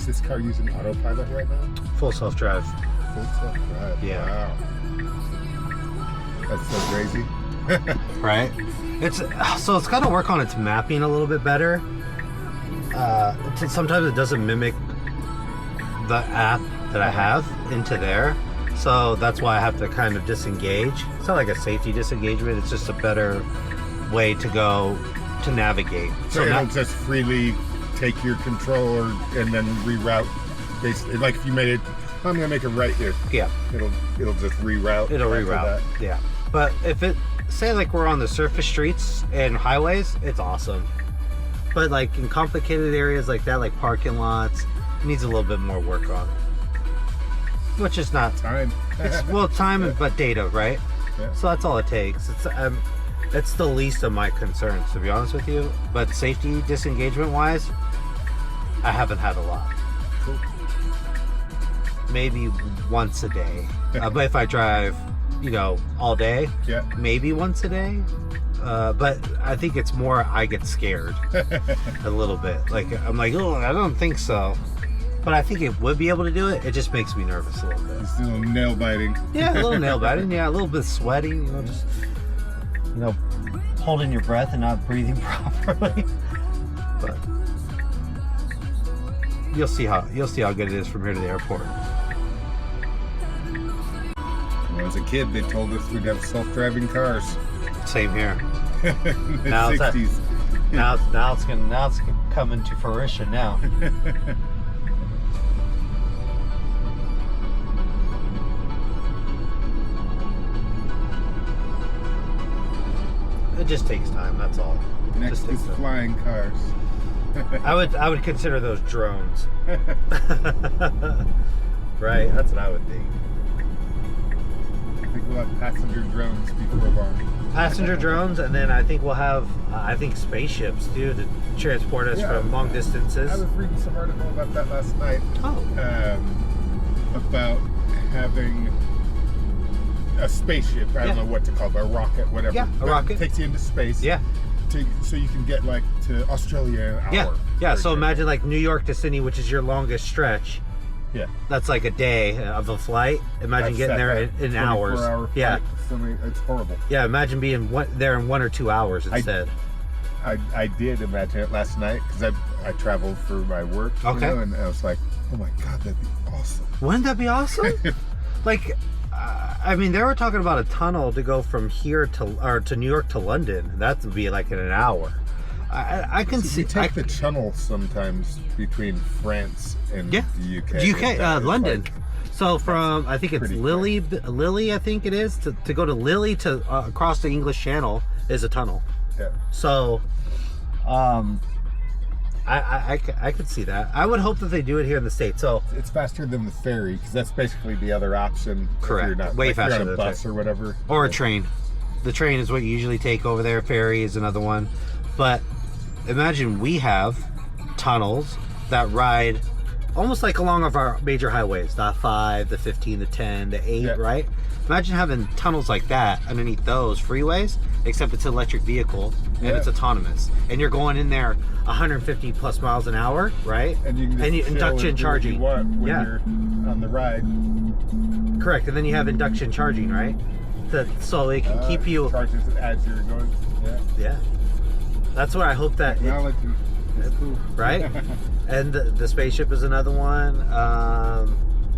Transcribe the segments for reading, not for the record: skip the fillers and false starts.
this car using autopilot right now? Full self-drive. Full self-drive. Yeah. Wow. That's so crazy. Right? It's got to work on its mapping a little bit better. Sometimes it doesn't mimic the app that I have into there, so that's why I have to kind of disengage. It's not like a safety disengagement, it's just a better way to go to navigate. So it'll just freely take your control and then reroute. Basically, like if you made it, I'm gonna make it right here. Yeah. It'll just reroute. It'll reroute. Yeah. But if it, say like we're on the surface streets and highways, it's awesome. But like in complicated areas like that, like parking lots, it needs a little bit more work on. Which is not time. Time, but data, right? Yeah. So that's all it takes. It's the least of my concerns, to be honest with you. But safety disengagement wise, I haven't had a lot. Cool. Maybe once a day. But if I drive, all day, yeah, maybe once a day. But I think it's more I get scared a little bit. Like I'm like, oh, I don't think so. But I think it would be able to do it. It just makes me nervous a little bit. Just a little nail biting. Yeah, a little nail biting. Yeah, a little bit sweating. Just holding your breath and not breathing properly. But you'll see how good it is from here to the airport. When I was a kid, they told us we'd have self-driving cars. Same here. In the Now 60s. Now it's coming to fruition now. It just takes time. That's all. Next is flying cars. I would consider those drones. Right? That's what I would think. I think we'll have passenger drones before long. Passenger drones, and then I think we'll have spaceships too to transport us from long distances. I was reading some article about that last night. Oh. About having a spaceship. I don't know what to call it, a rocket, whatever. Yeah, a rocket. Takes you into space. Yeah. So you can get like to Australia in an hour. Yeah. So imagine like New York to Sydney, which is your longest stretch. Yeah. That's like a day of a flight. Imagine getting there in hours. Yeah. It's horrible. Yeah. Imagine being there in 1 or 2 hours instead. I did imagine it last night because I traveled for my work. Okay. And I was like, oh my God, that'd be awesome. Wouldn't that be awesome? Like, they were talking about a tunnel to go from here to New York to London. That would be like in an hour. I can see. You take the tunnel sometimes between France and the UK. London. Like, so from I think it's Lily. I think it is to go to Lily to across the English Channel is a tunnel. Yeah. So, I could see that. I would hope that they do it here in the States. So it's faster than the ferry because that's basically the other option. Correct. If you're not, way like faster you're on a bus or whatever. Or a train. The train is what you usually take over there. Ferry is another one. But imagine we have tunnels that ride almost like along of our major highways, the 5, the 15, the 10, the 8, right? Imagine having tunnels like that underneath those freeways, except it's an electric vehicle and it's autonomous. And you're going in there 150 plus miles an hour, right? And you can just induction charging. When you're on the ride. Correct. And then you have induction charging, right? So it can keep you... Charges it as you're going. Yeah. That's what I hope that... Technology. It's cool. Right? And the spaceship is another one.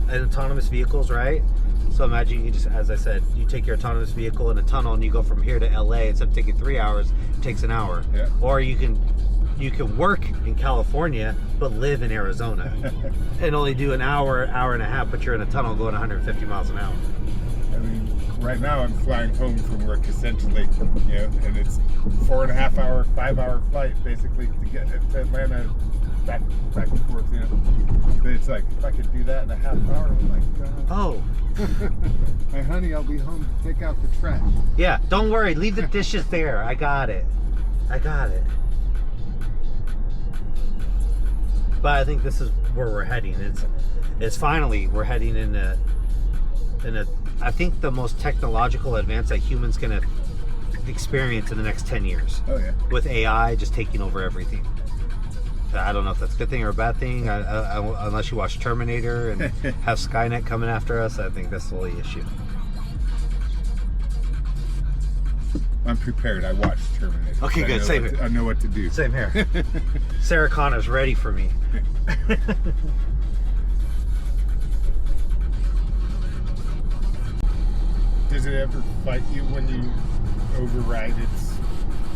And autonomous vehicles, right? So imagine you just, as I said, you take your autonomous vehicle in a tunnel and you go from here to LA. Instead of taking 3 hours, it takes an hour. Yeah. Or you can work in California but live in Arizona and only do an hour and a half, but you're in a tunnel going 150 miles an hour. Right now I'm flying home from work essentially, and it's 4.5 hour, 5 hour flight basically to get to Atlanta, back and forth, But it's like, if I could do that in a half hour, I'm like, God. Oh. Hey honey, I'll be home to take out the trash. Yeah, don't worry, leave the dishes there. I got it. But I think this is where we're heading. It's finally, we're heading in a I think the most technological advance that humans gonna experience in the next 10 years. Oh yeah. With AI just taking over everything. I don't know if that's a good thing or a bad thing. Unless you watch Terminator and have Skynet coming after us, I think that's the only issue. I'm prepared. I watched Terminator. Okay, good. Same here. I know what to do. Same here. Sarah Connor's ready for me. Does it ever fight you when you override its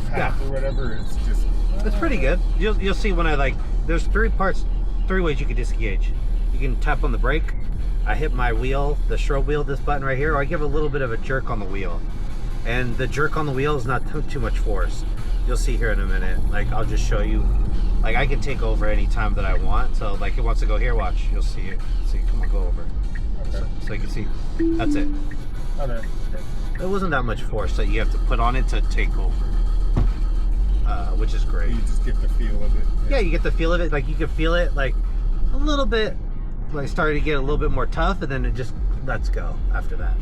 path or whatever? It's just... It's pretty good. You'll see when I there's three ways you can disengage. You can tap on the brake. I hit my wheel, the strobe wheel, this button right here, or I give a little bit of a jerk on the wheel. And the jerk on the wheel is not too much force. You'll see here in a minute. I'll just show you. I can take over any time that I want. So it wants to go here, watch. You'll see it. See, come on, go over. Okay. So you can see. That's it. Okay. It wasn't that much force that you have to put on it to take over. Which is great. You just get the feel of it. Yeah, you get the feel of it. You can feel it a little bit, starting to get a little bit more tough, and then it just lets go after that.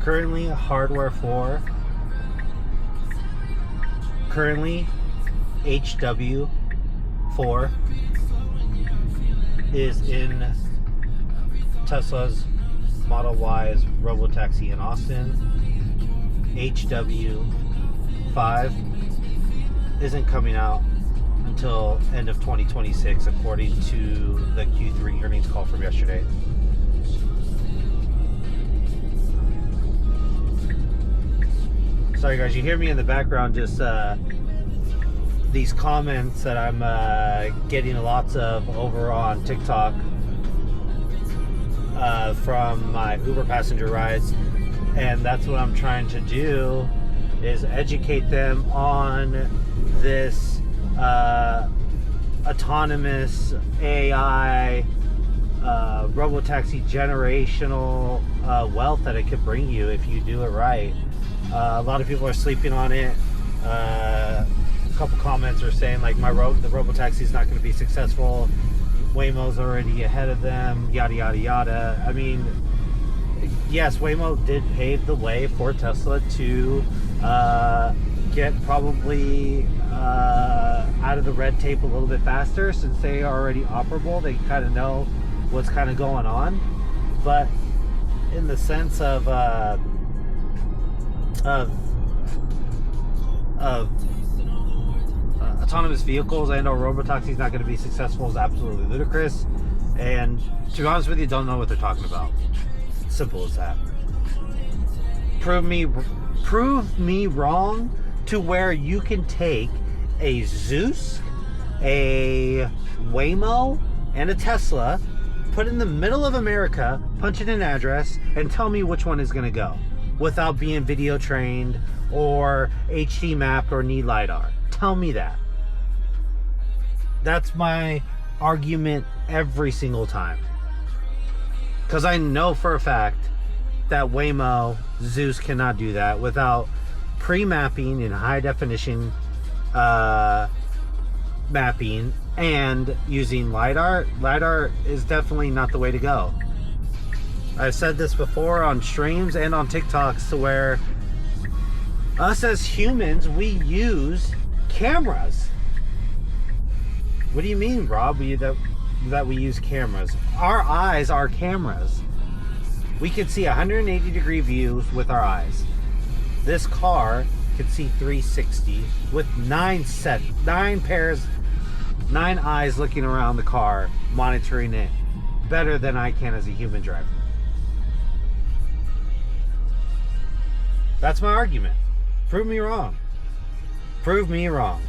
Currently, hardware 4. Currently, HW4 is in Tesla's Model Y's Robotaxi in Austin. HW5 isn't coming out until end of 2026, according to the Q3 earnings call from yesterday. Sorry guys, you hear me in the background, just these comments that I'm getting lots of over on TikTok from my Uber passenger rides, and that's what I'm trying to do, is educate them on this autonomous AI robotaxi generational wealth that it could bring you if you do it right. A lot of people are sleeping on it. A couple comments are saying the robotaxi is not going to be successful. Waymo's already ahead of them, yada yada yada. I mean, yes, Waymo did pave the way for Tesla to get probably out of the red tape a little bit faster, since they are already operable. They kind of know what's kind of going on. But in the sense of autonomous vehicles and or robotaxi is not going to be successful is absolutely ludicrous, and to be honest with you, don't know what they're talking about. Simple as that. Prove me wrong to where you can take a Zeus, a Waymo, and a Tesla, put it in the middle of America, punch in an address, and tell me which one is going to go without being video trained or HD mapped or need LiDAR. Tell me that. That's my argument every single time. Because I know for a fact that Waymo, Zeus cannot do that without pre-mapping in high definition mapping and using LiDAR. LiDAR is definitely not the way to go. I've said this before on streams and on TikToks, to where us as humans, we use cameras. What do you mean, Rob? That we use cameras? Our eyes are cameras. We can see 180 degree views with our eyes. This car can see 360 with 9 eyes looking around the car, monitoring it better than I can as a human driver. That's my argument. Prove me wrong. Prove me wrong.